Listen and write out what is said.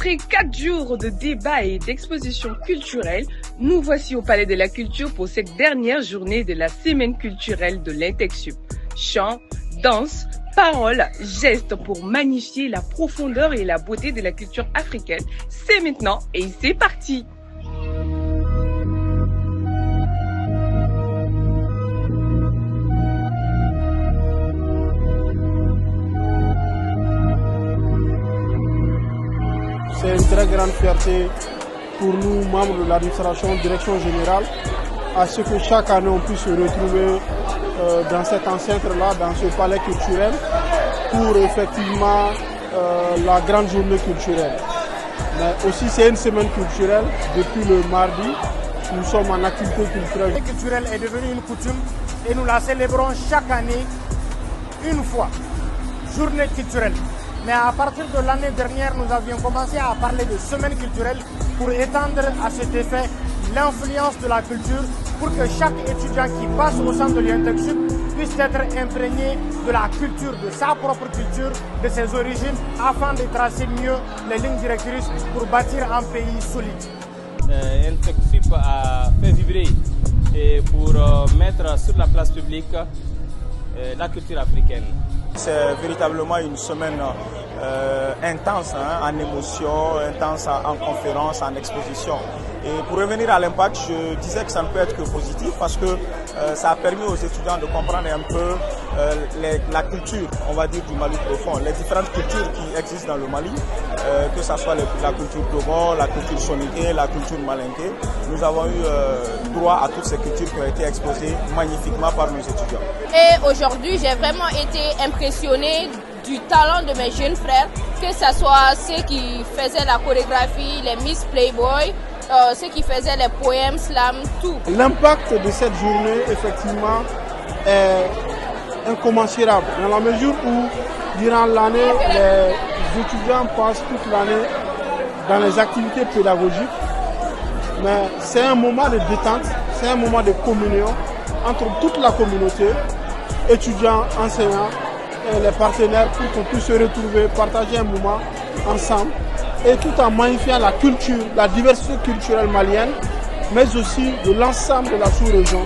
Après 4 jours de débats et d'expositions culturelles, nous voici au Palais de la Culture pour cette dernière journée de la semaine culturelle de l'Intecsup. Chants, danse, paroles, gestes pour magnifier la profondeur et la beauté de la culture africaine. C'est maintenant et c'est parti! C'est une très grande fierté pour nous, membres de l'administration, direction générale, à ce que chaque année on puisse se retrouver dans cet enceinte-là, dans ce palais culturel, pour effectivement la grande journée culturelle. Mais aussi c'est une semaine culturelle, depuis le mardi, nous sommes en activité culturelle. La journée culturelle est devenue une coutume et nous la célébrons chaque année une fois, journée culturelle. Mais à partir de l'année dernière, nous avions commencé à parler de semaine culturelle pour étendre à cet effet l'influence de la culture pour que chaque étudiant qui passe au centre de l'Intecsup puisse être imprégné de la culture, de sa propre culture, de ses origines, afin de tracer mieux les lignes directrices pour bâtir un pays solide. L'Intecsup a fait vibrer et pour mettre sur la place publique la culture africaine. C'est véritablement une semaine intense en émotion, intense en conférence, en exposition. Et pour revenir à l'impact, je disais que ça ne peut être que positif parce que ça a permis aux étudiants de comprendre un peu la culture, on va dire, du Mali profond, les différentes cultures qui existent dans le Mali, que ce soit la culture Dogon, la culture Soninké, la culture Malinké. Nous avons eu droit à toutes ces cultures qui ont été exposées magnifiquement par nos étudiants. Et aujourd'hui, j'ai vraiment été impressionnée du talent de mes jeunes frères, que ce soit ceux qui faisaient la chorégraphie, les Miss Playboy, ceux qui faisaient les poèmes, slam, tout. L'impact de cette journée, effectivement, est incommensurable, dans la mesure où, durant l'année, les étudiants passent toute l'année dans les activités pédagogiques, mais c'est un moment de détente, c'est un moment de communion entre toute la communauté, étudiants, enseignants, et les partenaires pour qu'on puisse se retrouver, partager un moment ensemble et tout en magnifiant la culture, la diversité culturelle malienne, mais aussi de l'ensemble de la sous-région.